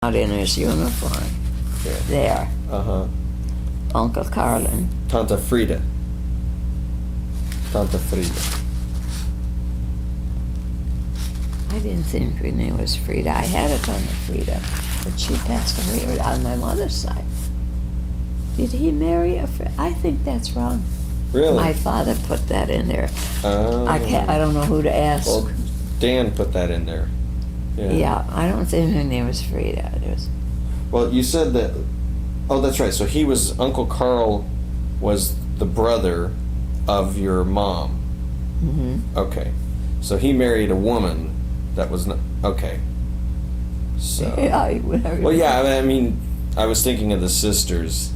out in his uniform there. Uh-huh. Uncle Carlin. Tante Frida. Tante Frida. I didn't think her name was Frida. I had a Tante Frida, but she passed away on my mother's side. Did he marry a Frida? I think that's wrong. Really? My father put that in there. Oh. I don't know who to ask. Well, Dan put that in there. Yeah, I don't think her name was Frida. It was. Well, you said that. Oh, that's right. So he was Uncle Carl, was the brother of your mom. Mm-hmm. Okay, so he married a woman that was not okay. So. Yeah, Well, yeah. I mean, I was thinking of the sisters.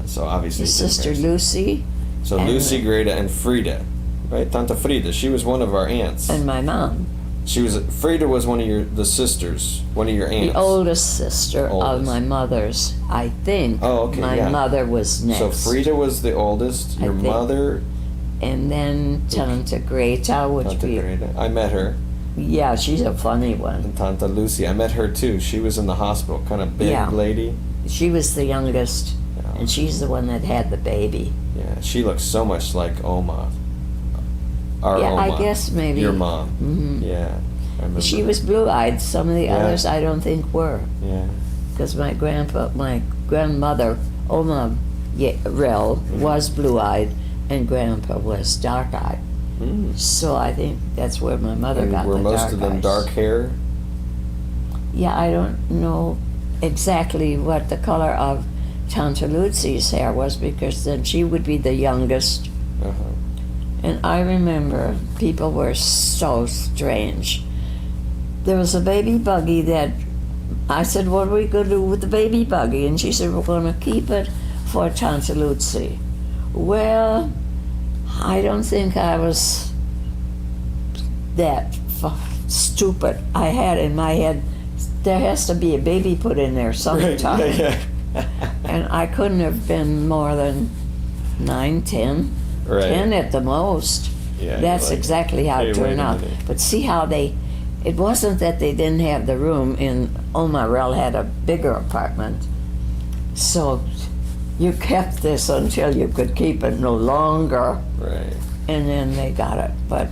So obviously. His sister Lucy. So Lucy, Greta, and Frida, right? Tante Frida. She was one of our aunts. And my mom. Frida was one of the sisters, one of your aunts. The oldest sister of Oldest. my mother's, I think. Oh, okay, My yeah. mother was next. So Frida was the oldest. Your think. mother, And then Tante Greta would Tante be. Greta. I met her. Yeah, she's a funny one. And Tante Lucy. I met her too. She was in the hospital, kind of big Yeah. lady. She was the youngest, Yeah. and she's the one that had the baby. Yeah, she looks so much like Oma. Our Yeah, Oma. I guess maybe. Your mom. Mhm. Yeah, I remember. She was blue-eyed. Some of the Yeah. others I don't think were, Yeah. because my grandmother, Oma Rel, was blue-eyed, and Grandpa was dark-eyed. Mm. So I think that's where my mother And got were the most dark of them eyes. dark hair? Yeah, I don't know exactly what the color of Tante Lucy's hair was, because then she would be the youngest. Uh-huh. And I remember people were so strange. There was a baby buggy that I said, "What are we going to do with the baby buggy?" And she said, "We're going to keep it for Tante Lucy." Well, I don't think I was that stupid. I had in my head, there has to be a baby put in there sometime. Right, yeah. And I couldn't have been more than 9, 10. Right. 10 at the most. Yeah, That's like, exactly how hey, it wait turned a out. minute. But see how it wasn't that they didn't have the room in Omarel had a bigger apartment. So you kept this until you could keep it no longer, Right. and then they got it. But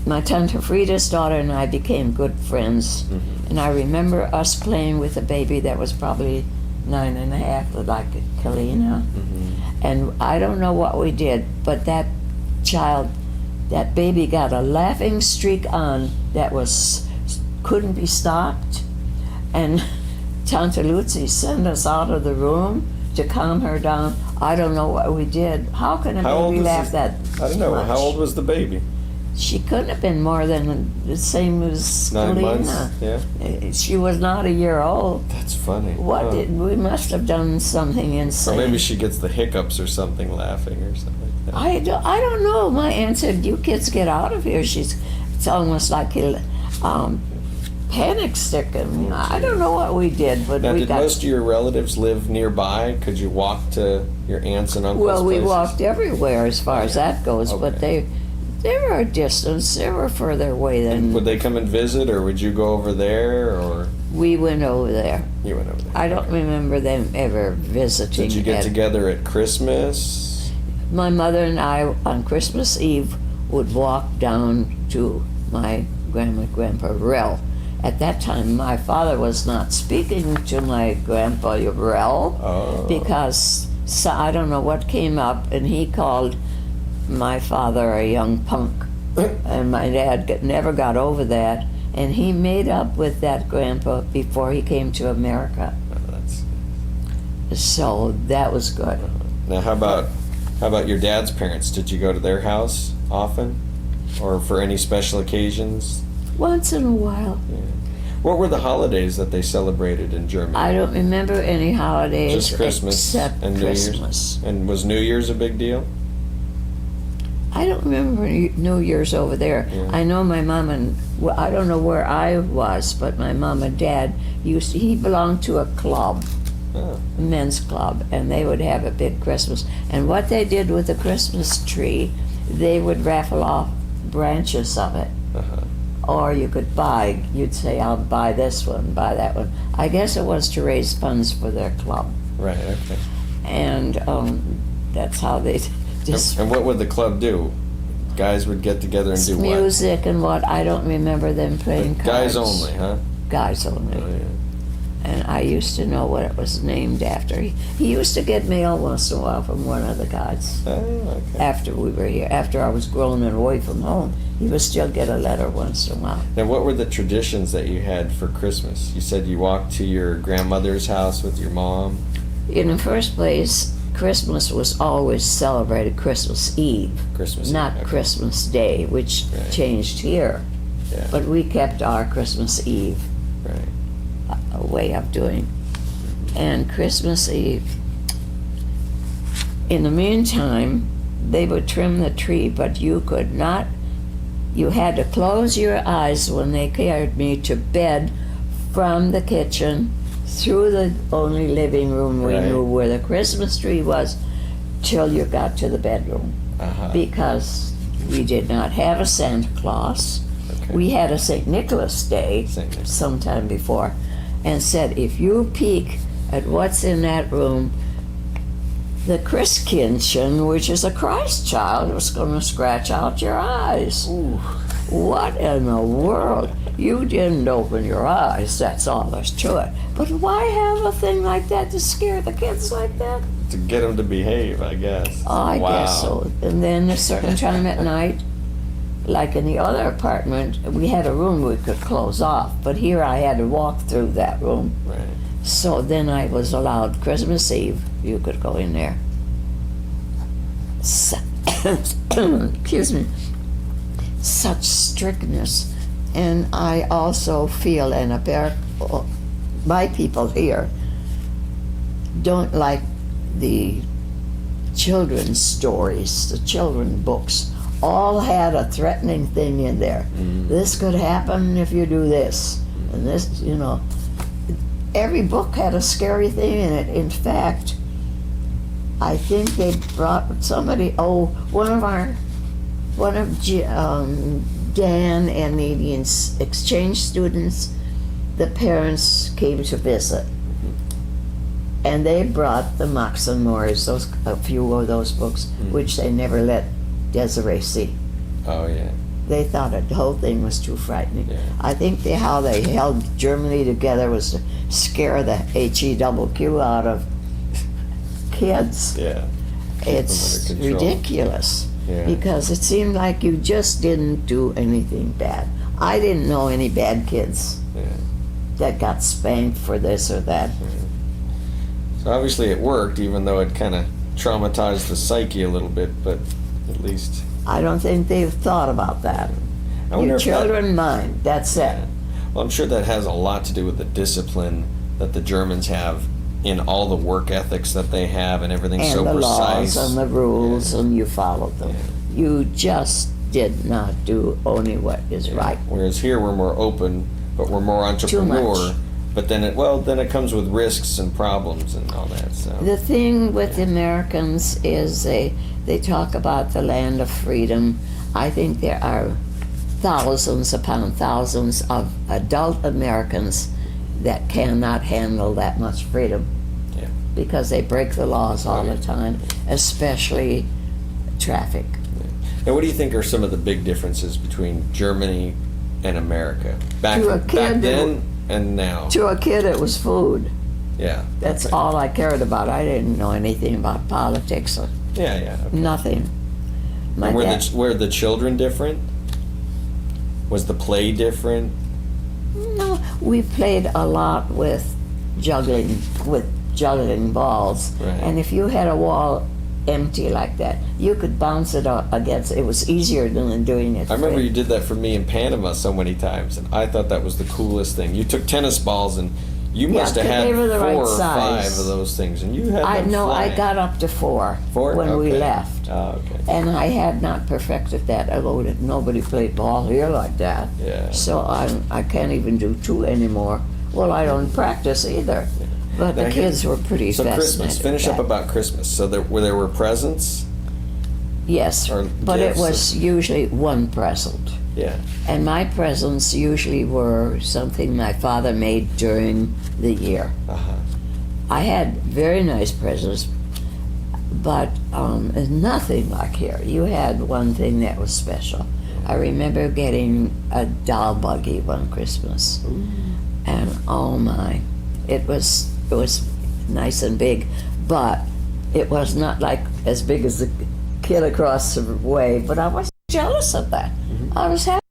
my Tante Frida's daughter and I became good friends. Mm-hmm. And I remember us playing with a baby that was probably 9.5, like Kalina. Mm-hmm. And I don't know what we did, but that baby got a laughing streak on that couldn't be stopped. And Tante Lucy sent us out of the room to calm her down. I don't know what we did. How can a How old baby was laugh this- that I don't know. much? How old was the baby? She couldn't have been more than the same as 9 months? Kalina. Yeah. She was not a year old. That's funny. What Huh. we must have done something Or insane. maybe she gets the hiccups or something laughing or something like that. I don't know. My aunt said, "You kids get out of here." It's almost like panic stricken. I don't know what we did, but Now, we did got. most of your relatives live nearby? Could you walk to your aunts and uncles' Well, we places? walked everywhere as far as that goes, but Okay. they were a distance. They were further away than Would they come and visit, or would you go over there, or we went over there. you went over there? I don't remember them ever visiting. Did you get at- together at Christmas? My mother and I, on Christmas Eve, would walk down to my grandpa Rel. At that time, my father was not speaking to my grandpa Rel Oh. because I don't know what came up, and he called my father a young punk. And my dad never got over that, and he made up with that grandpa before he came to America. Oh, that's... So that was good. Now, how about your dad's parents? Did you go to their house often, or for any special occasions? Once in a while. Yeah. What were the holidays that they celebrated in Germany? I don't remember any holidays Just Christmas except and New Christmas. Year's. And was New Year's a big deal? I don't remember New Year's over there. Yeah. I know my mom and I don't know where I was, but my mom and dad he belonged to a club, Oh. a men's club, and they would have a big Christmas. And what they did with the Christmas tree, they would raffle off branches of it Uh-huh. or you could buy. You'd say, "I'll buy this one, buy that one." I guess it was to raise funds for their club, Right. Okay. and that's how they just And what would the club do? Guys would get together and do what? music and what. I don't remember them playing cards. Guys only, huh? Guys only. Oh, yeah. And I used to know what it was named after. He used to get mail once in a while from one of the guys. Oh, okay. After we were here, after I was grown and away from home, he would still get a letter once in a while. Now, what were the traditions that you had for Christmas? You said you walked to your grandmother's house with your mom. In the first place, Christmas was always celebrated Christmas Eve, Christmas Eve, not okay. Christmas Day, which Right. changed here. Yeah. But we kept our Christmas Eve Right. a way of doing. And Christmas Eve, in the meantime, they would trim the tree, but you could not, you had to close your eyes when they carried me to bed from the kitchen through the only living room we Right. knew where the Christmas tree was till you got to the bedroom. Uh-huh. Because we did not have a Santa Claus. Okay. We had a St. Nicholas Day St. Nicholas. sometime before, and said, if you peek at what's in that room, the Christkinson, which is a Christ child, was going to scratch out your eyes. Ooh. What in the world? You didn't open your eyes, that's all there's to it. But why have a thing like that to scare the kids like that? To get them to behave, I guess. Oh, I Wow. guess so. And then a certain time at night, like in the other apartment, we had a room we could close off, but here I had to walk through that room. Right. So then I was allowed Christmas Eve, you could go in there. Excuse me. Such strictness. And I also feel, and my people here don't like the children's stories, the children's books. All had a threatening thing in there. This could happen if you do this. And this, you know. Every book had a scary thing in it. In fact, I think they brought somebody, one of Dan and the exchange students, the parents came to visit. And they brought the Mox and Morris, a few of those books, which they never let Desiree see. Oh, yeah. They thought the whole thing was too frightening. Yeah. I think how they held Germany together was to scare the HEQQ out of kids. Yeah. It's under control. ridiculous Yeah. because it seemed like you just didn't do anything bad. I didn't know any bad kids Yeah. that got spanked for this or that. So obviously it worked, even though it kind of traumatized the psyche a little bit, but at least. I don't think they've thought about that. I wonder Your if that- children mind, that's it. Well, I'm sure that has a lot to do with the discipline that the Germans have in all the work ethics that they have, and everything's And so the precise. laws and the rules, and you followed them. You just did not do only what is right. Whereas here we're more open, but we're more entrepreneur. much. But then it comes with risks and problems and all that. So The thing with the Americans is they talk about the land of freedom. I think there are thousands upon thousands of adult Americans that cannot handle that much freedom. Yeah. Because they break the laws all the time, especially traffic. Now, what do you think are some of the big differences between Germany and America back To a back kid, then and now? To a kid, it was food. Yeah. That's okay. all I cared about. I didn't know anything about politics or Yeah, yeah. Okay. nothing. My And dad, were the children different? Was the play different? no, we played a lot with juggling balls. Right. And if you had a wall empty like that, you could bounce it against. It was easier than doing it. I remember free. you did that for me in Panama so many times, and I thought that was the coolest thing. You took tennis balls, and you Yeah, must have they had were the 4 right or size. 5 of those things, and you had I them know I flying. got up to 4 4? when we Okay. left. Oh, okay. And I had not perfected that, although nobody played ball here like that. Yeah. So I can't even do 2 anymore. Well, I don't practice either. But Now, the kids were pretty So fascinated. Christmas. Finish up with that. about Christmas. So there were presents. Yes, or but it gifts was usually one present. Yeah. And my presents usually were something my father made during the year. Uh-huh. I had very nice presents, but it's nothing like here. You had one thing that was special. I remember getting a doll buggy one Christmas, and oh my, it was nice and big, but it was not like as big as the kid across the way. But I was jealous of that. I was happy